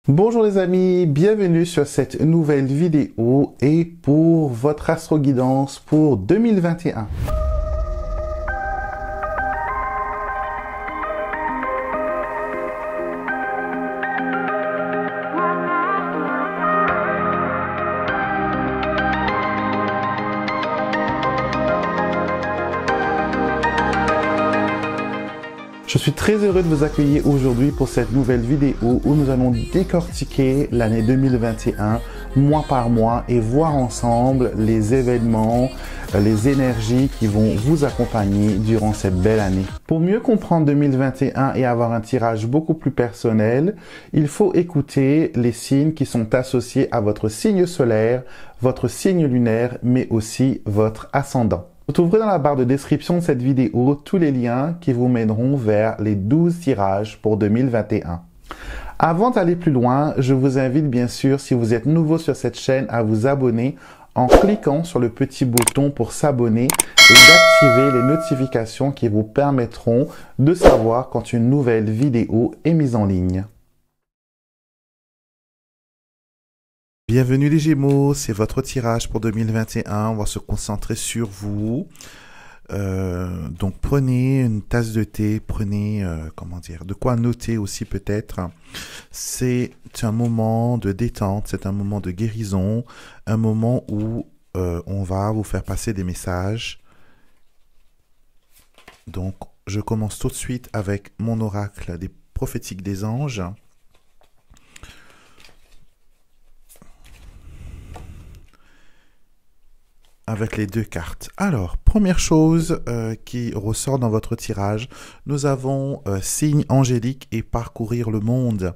Bonjour les amis, bienvenue sur cette nouvelle vidéo et pour votre astro-guidance pour 2021. Je suis très heureux de vous accueillir aujourd'hui pour cette nouvelle vidéo où nous allons décortiquer l'année 2021 mois par mois et voir ensemble les événements, les énergies qui vont vous accompagner durant cette belle année. Pour mieux comprendre 2021 et avoir un tirage beaucoup plus personnel, il faut écouter les signes qui sont associés à votre signe solaire, votre signe lunaire, mais aussi votre ascendant. Vous trouverez dans la barre de description de cette vidéo tous les liens qui vous mèneront vers les 12 tirages pour 2021. Avant d'aller plus loin, je vous invite bien sûr, si vous êtes nouveau sur cette chaîne, à vous abonner en cliquant sur le petit bouton pour s'abonner et d'activer les notifications qui vous permettront de savoir quand une nouvelle vidéo est mise en ligne. Bienvenue les Gémeaux, c'est votre tirage pour 2021, on va se concentrer sur vous. Donc prenez une tasse de thé, prenez, de quoi noter aussi peut-être. C'est un moment de détente, c'est un moment de guérison, un moment où on va vous faire passer des messages. Donc je commence tout de suite avec mon oracle des prophétiques des anges. Avec les deux cartes. Alors, première chose qui ressort dans votre tirage, nous avons signe angélique et parcourir le monde.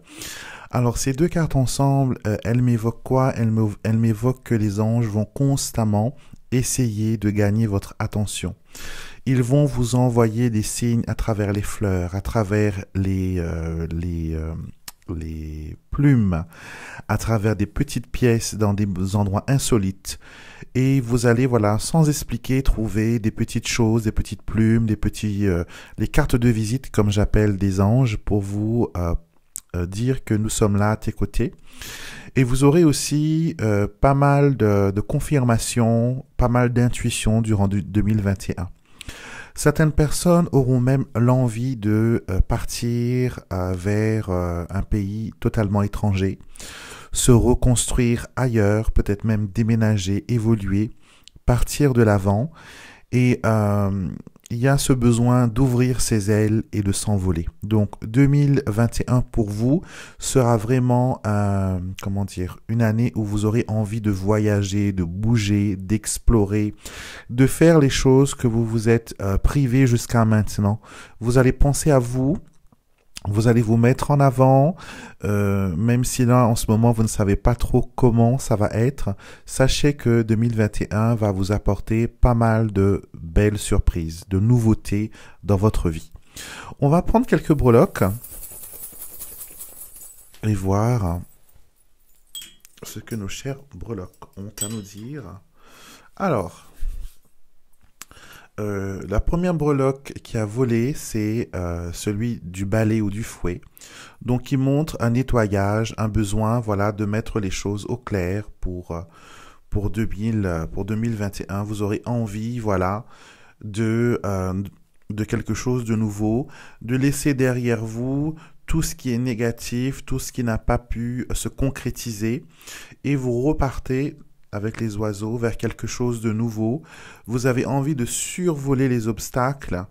Alors, ces deux cartes ensemble, elles m'évoquent quoi? Elles m'évoquent que les anges vont constamment essayer de gagner votre attention. Ils vont vous envoyer des signes à travers les fleurs, à travers les plumes, à travers des petites pièces dans des endroits insolites. Et vous allez, voilà, sans expliquer, trouver des petites choses, des petites plumes, les cartes de visite, comme j'appelle des anges, pour vous dire que nous sommes là à tes côtés. Et vous aurez aussi pas mal de confirmations, pas mal d'intuitions durant 2021. Certaines personnes auront même l'envie de partir vers un pays totalement étranger, se reconstruire ailleurs, peut-être même déménager, évoluer, partir de l'avant. Et il y a ce besoin d'ouvrir ses ailes et de s'envoler. Donc 2021 pour vous sera vraiment une année où vous aurez envie de voyager, de bouger, d'explorer, de faire les choses que vous vous êtes privé jusqu'à maintenant. Vous allez penser à vous. Vous allez vous mettre en avant, même si là, en ce moment, vous ne savez pas trop comment ça va être. Sachez que 2021 va vous apporter pas mal de belles surprises, de nouveautés dans votre vie. On va prendre quelques breloques et voir ce que nos chers breloques ont à nous dire. Alors, la première breloque qui a volé, c'est celui du balai ou du fouet. Donc, il montre un nettoyage, un besoin, voilà, de mettre les choses au clair pour 2021. Vous aurez envie, voilà, de quelque chose de nouveau, de laisser derrière vous tout ce qui est négatif, tout ce qui n'a pas pu se concrétiser, et vous repartez avec les oiseaux vers quelque chose de nouveau. Vous avez envie de survoler les obstacles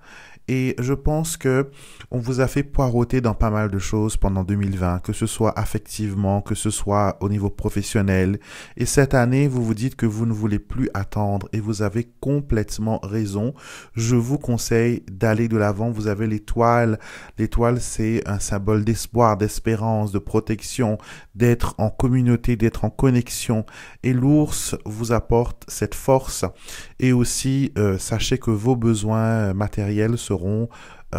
et je pense que on vous a fait poireauter dans pas mal de choses pendant 2020, que ce soit affectivement, que ce soit au niveau professionnel. Et cette année, vous vous dites que vous ne voulez plus attendre et vous avez complètement raison. Je vous conseille d'aller de l'avant. Vous avez l'étoile. L'étoile, c'est un symbole d'espoir, d'espérance, de protection, d'être en communauté, d'être en connexion. Et l'ours vous apporte cette force. Et aussi, sachez que vos besoins matériels seront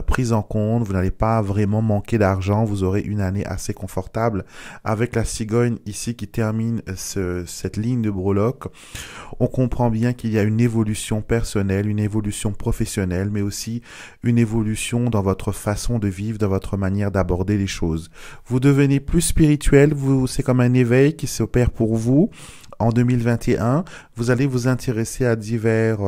prise en compte, vous n'allez pas vraiment manquer d'argent, vous aurez une année assez confortable avec la cigogne ici qui termine cette ligne de breloque. On comprend bien qu'il y a une évolution personnelle, une évolution professionnelle, mais aussi une évolution dans votre façon de vivre, dans votre manière d'aborder les choses. Vous devenez plus spirituel, c'est comme un éveil qui s'opère pour vous. En 2021, vous allez vous intéresser à divers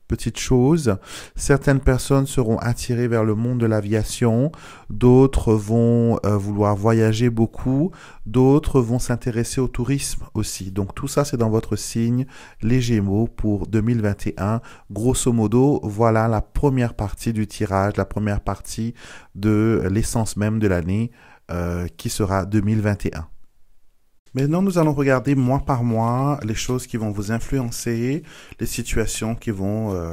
petites choses. Certaines personnes seront attirées vers le monde de l'aviation, d'autres vont vouloir voyager beaucoup, d'autres vont s'intéresser au tourisme aussi. Donc tout ça, c'est dans votre signe, les Gémeaux, pour 2021. Grosso modo, voilà la première partie du tirage, la première partie de l'essence même de l'année qui sera 2021. Maintenant, nous allons regarder mois par mois les choses qui vont vous influencer, les situations qui vont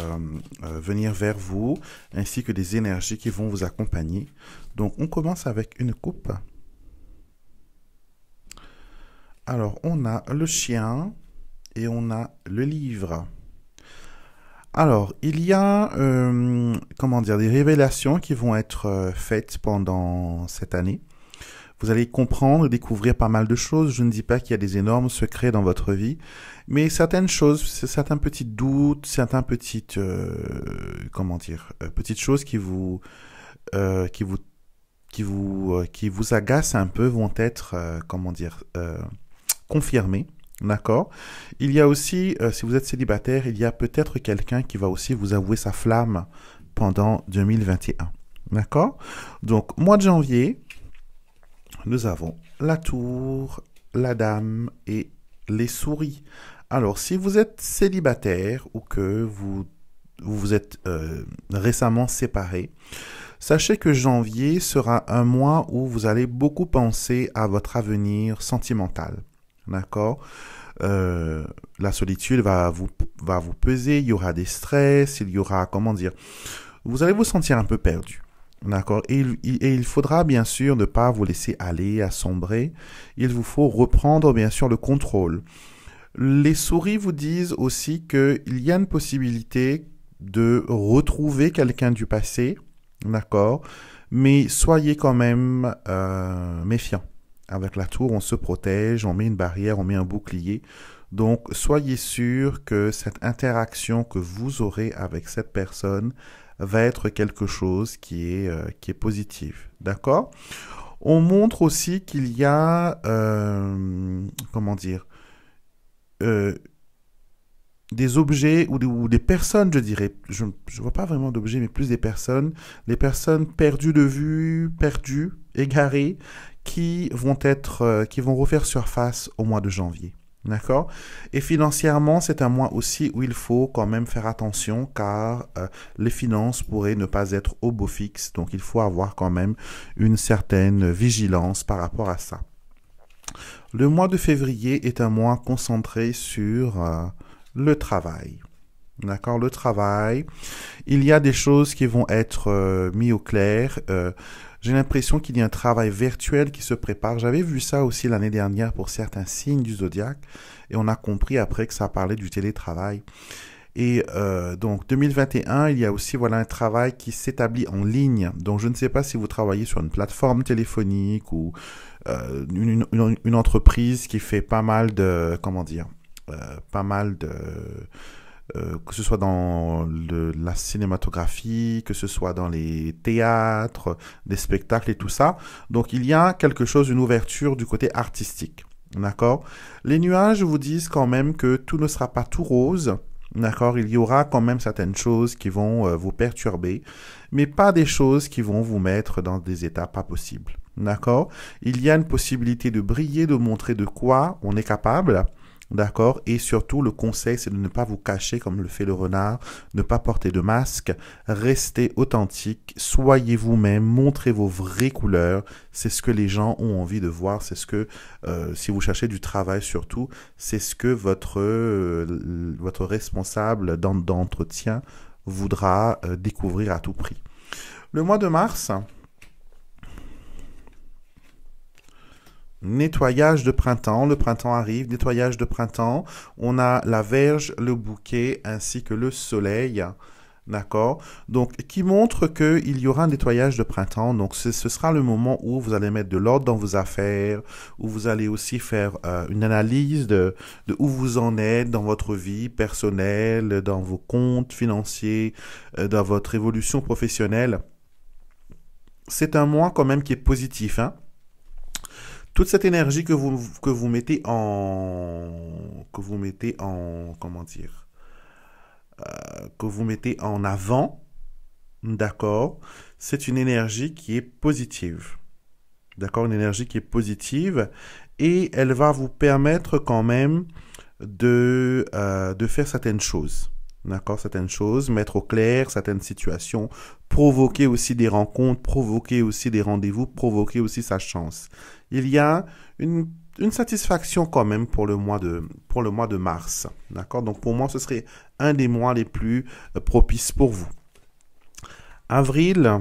venir vers vous, ainsi que des énergies qui vont vous accompagner. Donc, on commence avec une coupe. Alors, on a le chien et on a le livre. Alors, il y a, des révélations qui vont être faites pendant cette année. Vous allez comprendre et découvrir pas mal de choses. Je ne dis pas qu'il y a des énormes secrets dans votre vie, mais certaines choses, certains petits doutes, certaines petites, petites choses qui vous agacent un peu vont être, confirmées. D'accord. Il y a aussi, si vous êtes célibataire, il y a peut-être quelqu'un qui va aussi vous avouer sa flamme pendant 2021. D'accord. Donc, mois de janvier, nous avons la tour, la dame et les souris. Alors, si vous êtes célibataire ou que vous vous êtes récemment séparé, sachez que janvier sera un mois où vous allez beaucoup penser à votre avenir sentimental. D'accord? La solitude va vous peser, il y aura des stress, il y aura, vous allez vous sentir un peu perdu. D'accord. Et il faudra bien sûr ne pas vous laisser aller à sombrer. Il vous faut reprendre bien sûr le contrôle. Les souris vous disent aussi qu'il y a une possibilité de retrouver quelqu'un du passé. D'accord. Mais soyez quand même méfiants. Avec la tour, on se protège, on met une barrière, on met un bouclier. Donc, soyez sûr que cette interaction que vous aurez avec cette personne va être quelque chose qui est positif. D'accord? On montre aussi qu'il y a, des objets ou des personnes, je dirais. Je ne vois pas vraiment d'objets, mais plus des personnes. Les personnes perdues de vue, perdues, égarées, qui vont refaire surface au mois de janvier. D'accord? Et financièrement, c'est un mois aussi où il faut quand même faire attention car les finances pourraient ne pas être au beau fixe. Donc, il faut avoir quand même une certaine vigilance par rapport à ça. Le mois de février est un mois concentré sur le travail. D'accord? Le travail. Il y a des choses qui vont être mises au clair. J'ai l'impression qu'il y a un travail virtuel qui se prépare. J'avais vu ça aussi l'année dernière pour certains signes du zodiaque et on a compris après que ça parlait du télétravail. Et donc 2021, il y a aussi un travail qui s'établit en ligne. Donc je ne sais pas si vous travaillez sur une plateforme téléphonique ou une entreprise qui fait pas mal de que ce soit dans la cinématographie, que ce soit dans les théâtres, des spectacles et tout ça. Donc, il y a quelque chose, une ouverture du côté artistique. D'accord? Les nuages vous disent quand même que tout ne sera pas tout rose. D'accord? Il y aura quand même certaines choses qui vont vous perturber, mais pas des choses qui vont vous mettre dans des états pas possibles. D'accord? Il y a une possibilité de briller, de montrer de quoi on est capable. D'accord? Et surtout, le conseil, c'est de ne pas vous cacher comme le fait le renard, ne pas porter de masque, restez authentique, soyez vous-même, montrez vos vraies couleurs. C'est ce que les gens ont envie de voir. C'est ce que, si vous cherchez du travail surtout, c'est ce que votre responsable d'entretien voudra découvrir à tout prix. Le mois de mars, nettoyage de printemps, le printemps arrive, nettoyage de printemps, on a la Vierge, le bouquet ainsi que le soleil, D'accord? Donc, qui montre qu'il y aura un nettoyage de printemps. Donc, ce sera le moment où vous allez mettre de l'ordre dans vos affaires, où vous allez aussi faire une analyse de où vous en êtes dans votre vie personnelle, dans vos comptes financiers, dans votre évolution professionnelle. C'est un mois quand même qui est positif, hein? Toute cette énergie que vous mettez comment dire, que vous mettez en avant, d'accord, c'est une énergie qui est positive. D'accord, une énergie qui est positive et elle va vous permettre quand même de faire certaines choses. D'accord, certaines choses, mettre au clair certaines situations, provoquer aussi des rencontres, provoquer aussi des rendez-vous, provoquer aussi sa chance. Il y a une satisfaction quand même pour le mois de mars. D'accord, donc pour moi, ce serait un des mois les plus propices pour vous. Avril.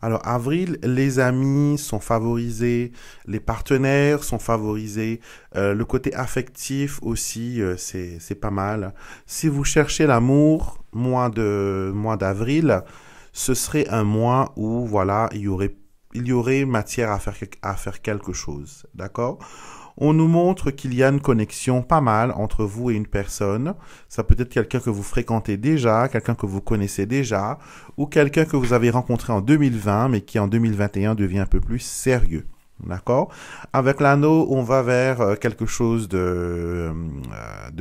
Alors, avril, les amis sont favorisés, les partenaires sont favorisés, le côté affectif aussi, c'est pas mal. Si vous cherchez l'amour, mois d'avril, ce serait un mois où, voilà, il y aurait matière à faire quelque chose, d'accord? On nous montre qu'il y a une connexion pas mal entre vous et une personne. Ça peut être quelqu'un que vous fréquentez déjà, quelqu'un que vous connaissez déjà, ou quelqu'un que vous avez rencontré en 2020, mais qui en 2021 devient un peu plus sérieux. D'accord? Avec l'anneau, on va vers quelque chose de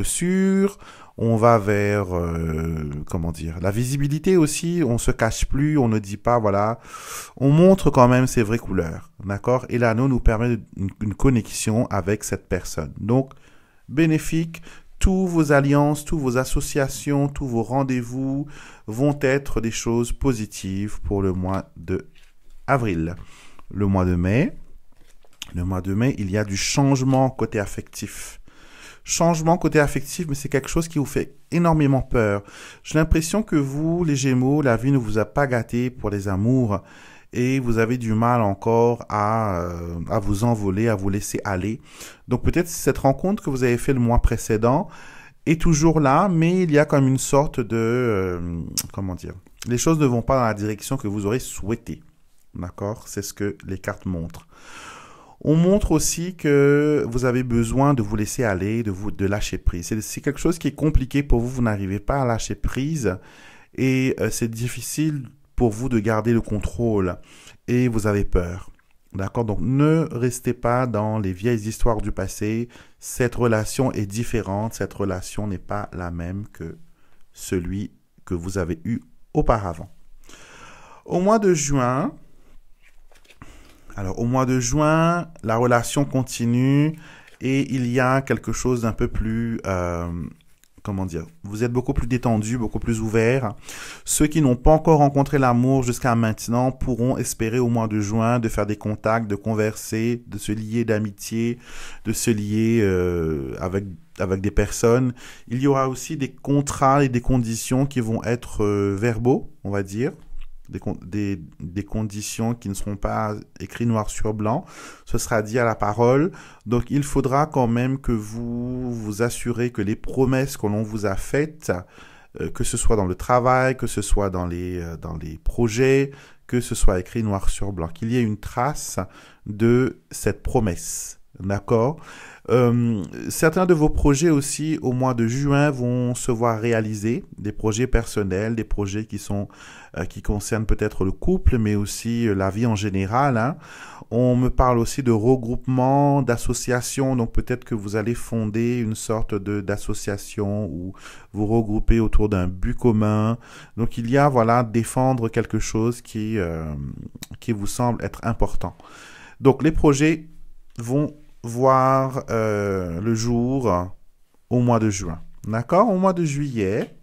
sûr. On va vers, comment dire, la visibilité aussi. On se cache plus, on ne dit pas, voilà. On montre quand même ses vraies couleurs. D'accord? Et l'anneau nous permet une connexion avec cette personne. Donc, bénéfique. Tous vos alliances, tous vos associations, tous vos rendez-vous vont être des choses positives pour le mois de avril. Le mois de mai. Le mois de mai, il y a du changement côté affectif. Changement côté affectif, mais c'est quelque chose qui vous fait énormément peur. J'ai l'impression que vous, les Gémeaux, la vie ne vous a pas gâté pour les amours et vous avez du mal encore à vous envoler, à vous laisser aller. Donc peut-être cette rencontre que vous avez fait le mois précédent est toujours là, mais il y a comme une sorte comment dire, les choses ne vont pas dans la direction que vous aurez souhaité. D'accord? C'est ce que les cartes montrent. On montre aussi que vous avez besoin de vous laisser aller, de lâcher prise. C'est quelque chose qui est compliqué pour vous, vous n'arrivez pas à lâcher prise et c'est difficile pour vous de garder le contrôle et vous avez peur. D'accord? Donc ne restez pas dans les vieilles histoires du passé. Cette relation est différente, cette relation n'est pas la même que celui que vous avez eu auparavant. Au mois de juin, la relation continue et il y a quelque chose d'un peu plus, comment dire, vous êtes beaucoup plus détendu, beaucoup plus ouvert. Ceux qui n'ont pas encore rencontré l'amour jusqu'à maintenant pourront espérer au mois de juin de faire des contacts, de converser, de se lier d'amitié, de se lier avec des personnes. Il y aura aussi des contrats et des conditions qui vont être verbaux, on va dire. Des conditions qui ne seront pas écrites noir sur blanc. Ce sera dit à la parole. Donc, il faudra quand même que vous vous assurez que les promesses que l'on vous a faites, que ce soit dans le travail, que ce soit dans les projets, que ce soit écrit noir sur blanc, qu'il y ait une trace de cette promesse. D'accord? Certains de vos projets aussi au mois de juin vont se voir réaliser, des projets personnels, des projets qui concernent peut-être le couple, mais aussi la vie en général. Hein. On me parle aussi de regroupement, d'association, donc peut-être que vous allez fonder une sorte d'association ou vous regrouper autour d'un but commun. Donc il y a, voilà, défendre quelque chose qui vous semble être important. Donc les projets vont voir le jour au mois de juin. D'accord? Au mois de juillet.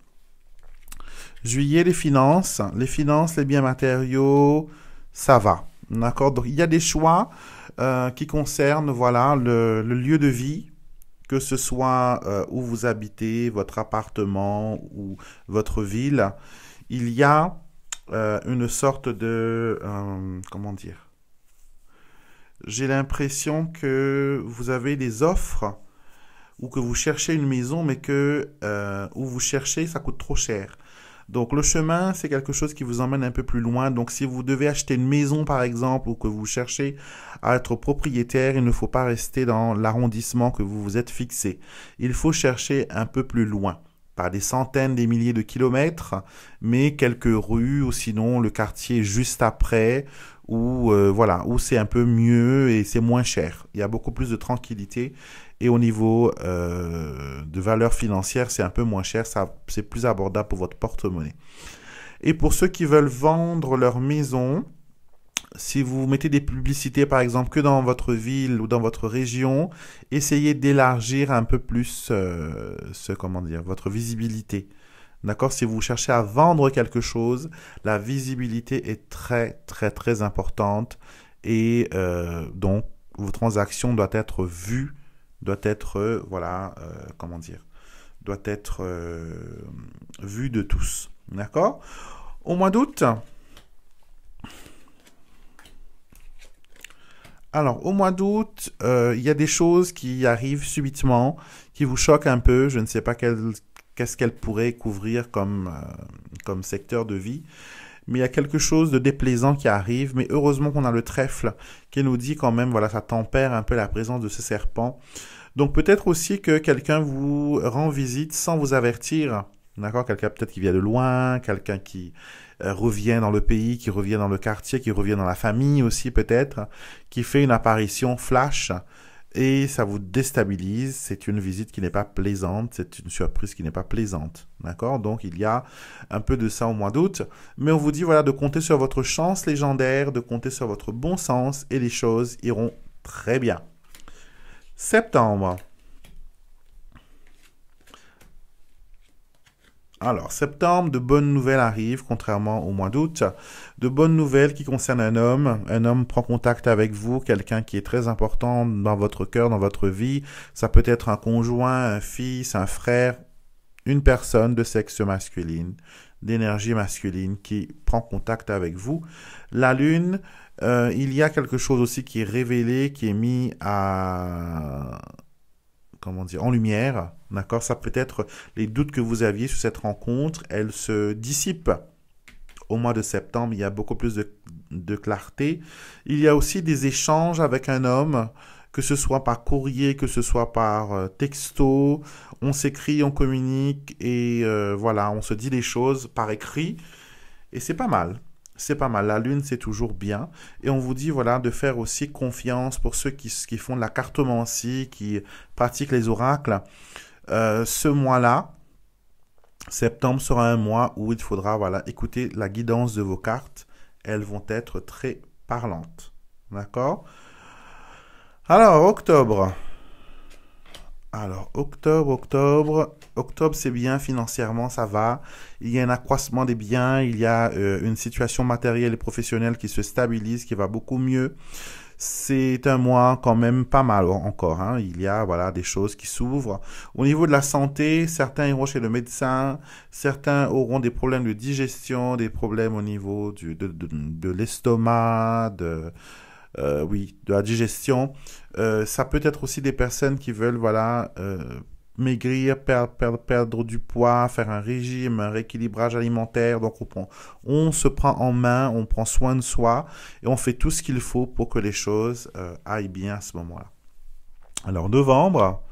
Juillet, les finances, les biens matériaux, ça va. D'accord? Donc, il y a des choix qui concernent, voilà, le lieu de vie, que ce soit où vous habitez, votre appartement ou votre ville. Il y a une sorte de, comment dire? J'ai l'impression que vous avez des offres ou que vous cherchez une maison, mais que où vous cherchez, ça coûte trop cher. Donc le chemin, c'est quelque chose qui vous emmène un peu plus loin. Donc si vous devez acheter une maison, par exemple, ou que vous cherchez à être propriétaire, il ne faut pas rester dans l'arrondissement que vous vous êtes fixé. Il faut chercher un peu plus loin. Pas des centaines, des milliers de kilomètres, mais quelques rues, ou sinon le quartier juste après, où voilà, où c'est un peu mieux et c'est moins cher. Il y a beaucoup plus de tranquillité et au niveau de valeur financière, c'est un peu moins cher, ça, c'est plus abordable pour votre porte-monnaie. Et pour ceux qui veulent vendre leur maison, si vous mettez des publicités, par exemple, que dans votre ville ou dans votre région, essayez d'élargir un peu plus comment dire, votre visibilité. D'accord? Si vous cherchez à vendre quelque chose, la visibilité est très, très, très importante et donc vos transactions doivent être vues, doit être, voilà, comment dire, doit être vues de tous. D'accord? Au mois d'août, alors, au mois d'août, il y a des choses qui arrivent subitement, qui vous choquent un peu. Je ne sais pas qu'est-ce qu'elles pourraient couvrir comme secteur de vie. Mais il y a quelque chose de déplaisant qui arrive. Mais heureusement qu'on a le trèfle qui nous dit quand même, voilà, ça tempère un peu la présence de ce serpent. Donc peut-être aussi que quelqu'un vous rend visite sans vous avertir. D'accord? Quelqu'un peut-être qui vient de loin, quelqu'un qui revient dans le pays, qui revient dans le quartier, qui revient dans la famille aussi peut-être, qui fait une apparition flash et ça vous déstabilise. C'est une visite qui n'est pas plaisante, c'est une surprise qui n'est pas plaisante. D'accord? Donc il y a un peu de ça au mois d'août, mais on vous dit voilà de compter sur votre chance légendaire, de compter sur votre bon sens et les choses iront très bien. Septembre. Alors, septembre, de bonnes nouvelles arrivent, contrairement au mois d'août. De bonnes nouvelles qui concernent un homme. Un homme prend contact avec vous, quelqu'un qui est très important dans votre cœur, dans votre vie. Ça peut être un conjoint, un fils, un frère, une personne de sexe masculine, d'énergie masculine qui prend contact avec vous. La lune, il y a quelque chose aussi qui est révélé, qui est mis à comment dire, en lumière, d'accord? Ça peut être les doutes que vous aviez sur cette rencontre, elles se dissipent. Au mois de septembre, il y a beaucoup plus de clarté. Il y a aussi des échanges avec un homme, que ce soit par courrier, que ce soit par texto. On s'écrit, on communique et voilà, on se dit les choses par écrit et c'est pas mal. C'est pas mal. La lune, c'est toujours bien. Et on vous dit, voilà, de faire aussi confiance pour ceux qui font de la cartomancie, qui pratiquent les oracles. Ce mois-là, septembre sera un mois où il faudra, voilà, écouter la guidance de vos cartes. Elles vont être très parlantes. D'accord? Alors, octobre. Alors, octobre, c'est bien financièrement, ça va. Il y a un accroissement des biens, il y a une situation matérielle et professionnelle qui se stabilise, qui va beaucoup mieux. C'est un mois quand même pas mal encore, hein. Il y a voilà des choses qui s'ouvrent. Au niveau de la santé, certains iront chez le médecin, certains auront des problèmes de digestion, des problèmes au niveau de l'estomac, oui, de la digestion. Ça peut être aussi des personnes qui veulent, voilà, maigrir, perdre du poids, faire un régime, un rééquilibrage alimentaire. Donc, on se prend en main, on prend soin de soi et on fait tout ce qu'il faut pour que les choses aillent bien à ce moment-là. Alors, novembre,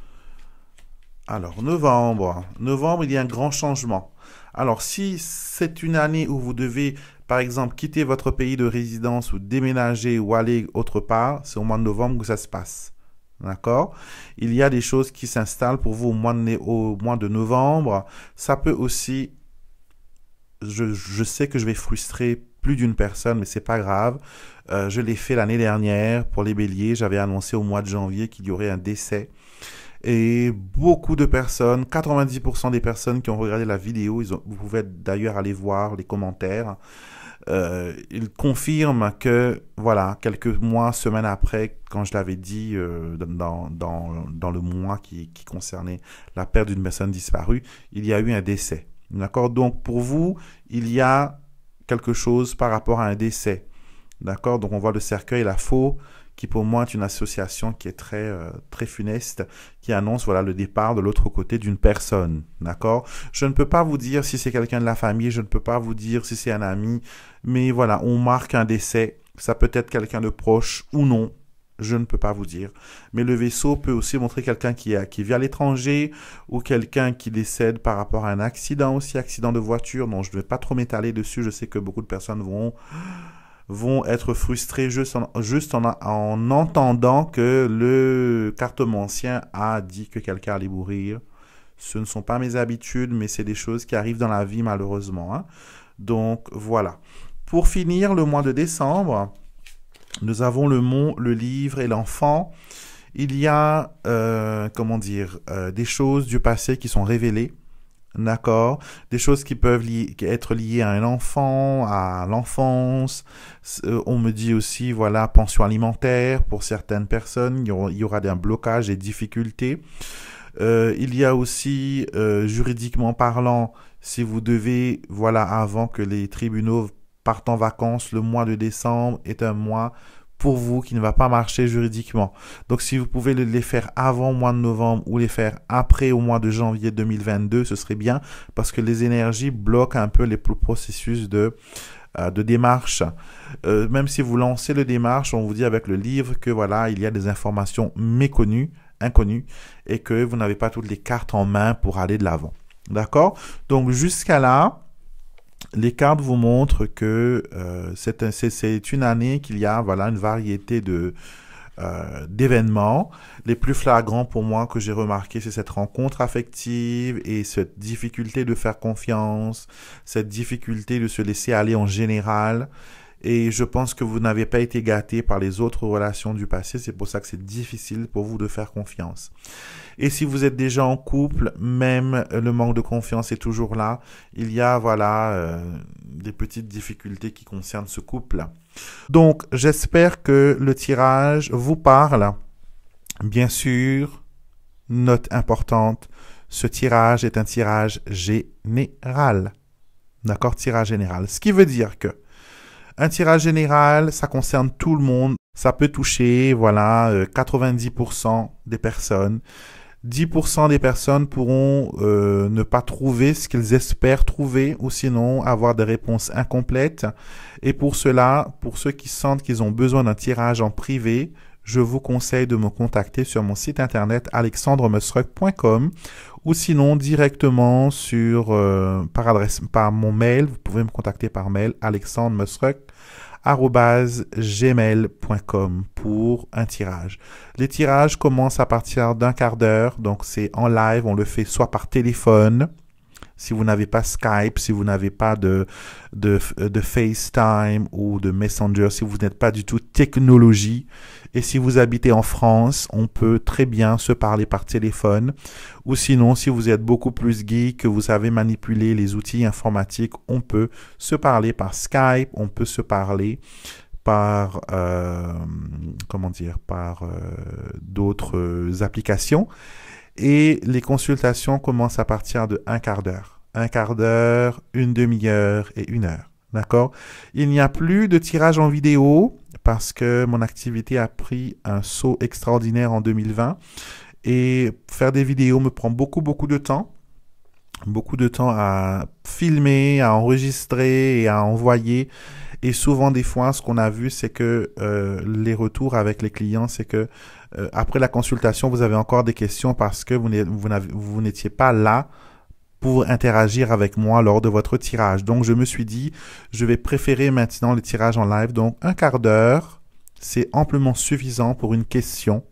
il y a un grand changement. Alors, si c'est une année où vous devez, par exemple, quitter votre pays de résidence ou déménager ou aller autre part, c'est au mois de novembre que ça se passe. D'accord? Il y a des choses qui s'installent pour vous au mois de novembre. Ça peut aussi, je sais que je vais frustrer plus d'une personne, mais c'est pas grave. Je l'ai fait l'année dernière pour les béliers. J'avais annoncé au mois de janvier qu'il y aurait un décès. Et beaucoup de personnes, 90% des personnes qui ont regardé la vidéo, vous pouvez d'ailleurs aller voir les commentaires, ils confirment que, voilà, quelques mois, semaines après, quand je l'avais dit dans le mois qui concernait la perte d'une personne disparue, il y a eu un décès. D'accord? Donc, pour vous, il y a quelque chose par rapport à un décès. D'accord? Donc, on voit le cercueil, la faux, qui pour moi est une association qui est très funeste, qui annonce voilà le départ de l'autre côté d'une personne, d'accord? Je ne peux pas vous dire si c'est quelqu'un de la famille, je ne peux pas vous dire si c'est un ami, mais voilà, on marque un décès, ça peut être quelqu'un de proche ou non. Je ne peux pas vous dire. Mais le vaisseau peut aussi montrer quelqu'un qui vit à l'étranger ou quelqu'un qui décède par rapport à un accident aussi, accident de voiture. Non, je ne vais pas trop m'étaler dessus. Je sais que beaucoup de personnes vont être frustrées juste en entendant que le cartomancien a dit que quelqu'un allait mourir. Ce ne sont pas mes habitudes, mais c'est des choses qui arrivent dans la vie malheureusement, hein. Donc voilà. Pour finir, le mois de décembre, nous avons le mot, le livre et l'enfant. Il y a, des choses du passé qui sont révélées, d'accord? Des choses qui peuvent être liées à un enfant, à l'enfance. On me dit aussi, voilà, pension alimentaire pour certaines personnes. Il y aura des blocages et difficultés. Il y a aussi, juridiquement parlant, si vous devez, voilà, avant que les tribunaux partent en vacances, le mois de décembre est un mois pour vous qui ne va pas marcher juridiquement. Donc, si vous pouvez les faire avant le mois de novembre ou les faire après au mois de janvier 2022, ce serait bien parce que les énergies bloquent un peu les processus de démarche. Même si vous lancez le démarche, on vous dit avec le livre que voilà, il y a des informations méconnues, inconnues, et que vous n'avez pas toutes les cartes en main pour aller de l'avant. D'accord? Donc, jusqu'à là, les cartes vous montrent que c'est une année qu'il y a voilà une variété d'événements. Les plus flagrants pour moi que j'ai remarqué, c'est cette rencontre affective et cette difficulté de faire confiance, cette difficulté de se laisser aller en général. Et je pense que vous n'avez pas été gâté par les autres relations du passé. C'est pour ça que c'est difficile pour vous de faire confiance. Et si vous êtes déjà en couple, même le manque de confiance est toujours là. Il y a, voilà, des petites difficultés qui concernent ce couple. Donc, j'espère que le tirage vous parle. Bien sûr, note importante, ce tirage est un tirage général. D'accord? Tirage général. Ce qui veut dire que un tirage général, ça concerne tout le monde. Ça peut toucher, voilà, 90% des personnes. 10% des personnes pourront ne pas trouver ce qu'ils espèrent trouver ou sinon avoir des réponses incomplètes. Et pour cela, pour ceux qui sentent qu'ils ont besoin d'un tirage en privé, je vous conseille de me contacter sur mon site internet alexandremusruck.com ou sinon directement par mon mail. Vous pouvez me contacter par mail alexandremusruck@gmail.com pour un tirage. Les tirages commencent à partir d'un quart d'heure, donc c'est en live, on le fait soit par téléphone, si vous n'avez pas Skype, si vous n'avez pas de FaceTime ou de Messenger, si vous n'êtes pas du tout technologie, et si vous habitez en France, on peut très bien se parler par téléphone. Ou sinon, si vous êtes beaucoup plus geek, que vous savez manipuler les outils informatiques, on peut se parler par Skype, on peut se parler par d'autres applications. Et les consultations commencent à partir de un quart d'heure. Un quart d'heure, une demi-heure et 1 heure. D'accord? Il n'y a plus de tirage en vidéo parce que mon activité a pris un saut extraordinaire en 2020. Et faire des vidéos me prend beaucoup de temps. Beaucoup de temps à filmer, à enregistrer et à envoyer. Et souvent, des fois, ce qu'on a vu, c'est que les retours avec les clients, c'est que après la consultation, vous avez encore des questions parce que vous n'étiez pas là pour interagir avec moi lors de votre tirage. Donc, je me suis dit, je vais préférer maintenant le tirage en live. Donc, un quart d'heure, c'est amplement suffisant pour une question.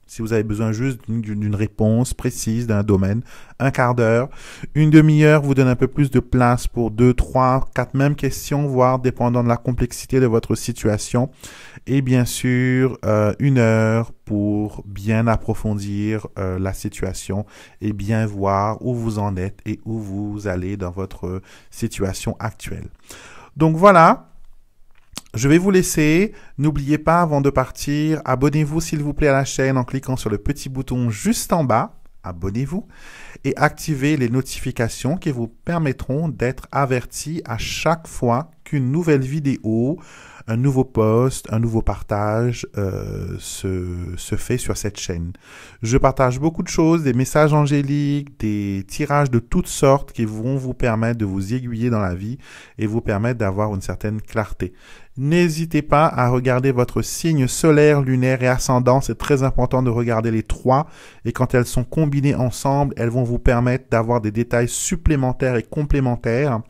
Si vous avez besoin juste d'une réponse précise d'un domaine, un quart d'heure. Une demi-heure vous donne un peu plus de place pour 2, 3, 4 mêmes questions, voire dépendant de la complexité de votre situation. Et bien sûr, 1 heure pour bien approfondir la situation et bien voir où vous en êtes et où vous allez dans votre situation actuelle. Donc voilà. Je vais vous laisser. N'oubliez pas, avant de partir, abonnez-vous s'il vous plaît à la chaîne en cliquant sur le petit bouton juste en bas. Abonnez-vous et activez les notifications qui vous permettront d'être avertis à chaque fois qu'une nouvelle vidéo, un nouveau post, un nouveau partage se fait sur cette chaîne. Je partage beaucoup de choses, des messages angéliques, des tirages de toutes sortes qui vont vous permettre de vous aiguiller dans la vie et vous permettre d'avoir une certaine clarté. N'hésitez pas à regarder votre signe solaire, lunaire et ascendant. C'est très important de regarder les trois. Et quand elles sont combinées ensemble, elles vont vous permettre d'avoir des détails supplémentaires et complémentaires.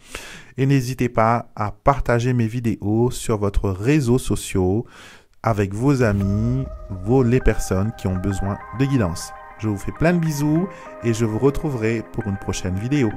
Et n'hésitez pas à partager mes vidéos sur votre réseau social avec vos amis, les personnes qui ont besoin de guidance. Je vous fais plein de bisous et je vous retrouverai pour une prochaine vidéo.